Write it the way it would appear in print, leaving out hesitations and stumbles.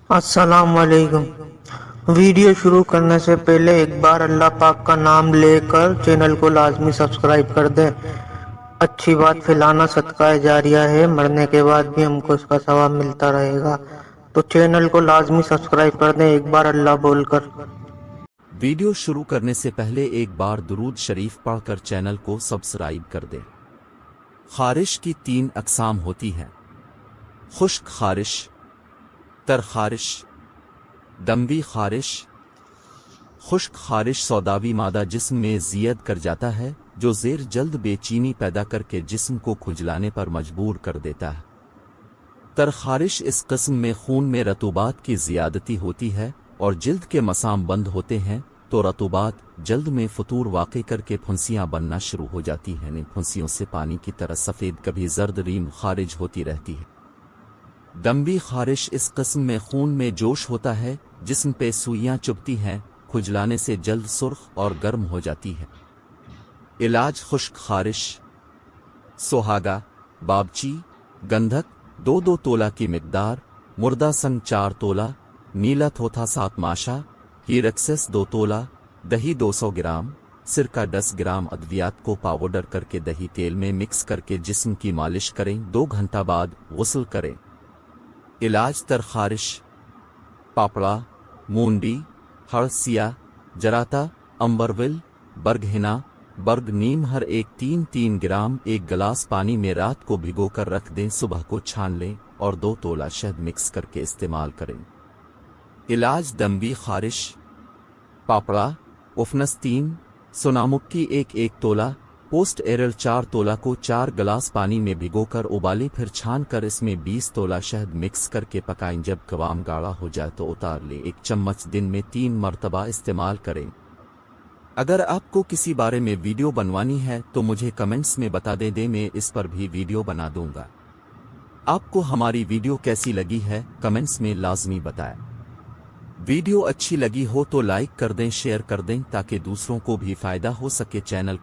السلام علیکم۔ ویڈیو شروع کرنے سے پہلے ایک بار اللہ پاک کا نام لے کر چینل کو لازمی سبسکرائب کر دیں۔ اچھی بات پھیلانا صدقہ جاریہ ہے، مرنے کے بعد بھی ہم کو اس کا ثواب ملتا رہے گا، تو چینل کو لازمی سبسکرائب کر دیں ایک بار اللہ بول کر۔ ویڈیو شروع کرنے سے پہلے ایک بار درود شریف پڑھ کر چینل کو سبسکرائب کر دیں۔ خارش کی 3 اقسام ہوتی ہیں: خشک خارش، تر خارش، دموی خارش۔ خشک خارش سوداوی مادہ جسم میں زیاد کر جاتا ہے جو زیر جلد بے چینی پیدا کر کے جسم کو کھجلانے پر مجبور کر دیتا ہے۔ تر خارش اس قسم میں خون میں رطوبات کی زیادتی ہوتی ہے اور جلد کے مسام بند ہوتے ہیں تو رطوبات جلد میں فطور واقع کر کے پھنسیاں بننا شروع ہو جاتی ہیں۔ ان پھنسیوں سے پانی کی طرح سفید کبھی زرد ریم خارج ہوتی رہتی ہے۔ دموی خارش اس قسم میں خون میں جوش ہوتا ہے، جسم پہ سوئیاں چبھتی ہیں، کھجلانے سے جلد سرخ اور گرم ہو جاتی ہے۔ علاج خشک خارش: سوہاگا، بابچی، گندھک 2 تولہ کی مقدار، مردہ سنگ 4 تولہ، نیلا تھوتھا 7 ماشا، ہیرکسس 2 تولہ، دہی 200 گرام، سرکہ 10 گرام۔ ادویات کو پاؤڈر کر کے دہی تیل میں مکس کر کے جسم کی مالش کریں، 2 گھنٹہ بعد غسل کریں۔ علاج تر خارش: پاپڑا، مونڈی، ہڑ سیاہ، جراتا، امبرول، برگ ہنا، برگ نیم ہر ایک 3 گرام 1 گلاس پانی میں رات کو بھگو کر رکھ دیں، صبح کو چھان لیں اور 2 تولہ شہد مکس کر کے استعمال کریں۔ علاج دموی خارش: پاپڑا، اوفنس 3، سونامکھی 1 تولہ، پوسٹ ایرل 4 تولہ کو 4 گلاس پانی میں بھگو کر ابالیں، پھر چھان کر اس میں 20 تولہ شہد مکس کر کے پکائیں، جب قوام گاڑھا ہو جائے تو اتار لیں۔ 1 چمچ دن میں 3 مرتبہ استعمال کریں۔ اگر آپ کو کسی بارے میں ویڈیو بنوانی ہے تو مجھے کمنٹس میں بتا دیں، میں اس پر بھی ویڈیو بنا دوں گا۔ آپ کو ہماری ویڈیو کیسی لگی ہے کمنٹس میں لازمی بتائیں۔ ویڈیو اچھی لگی ہو تو لائک کر دیں، شیئر کر دیں تاکہ دوسروں کو بھی فائدہ ہو سکے۔ چینل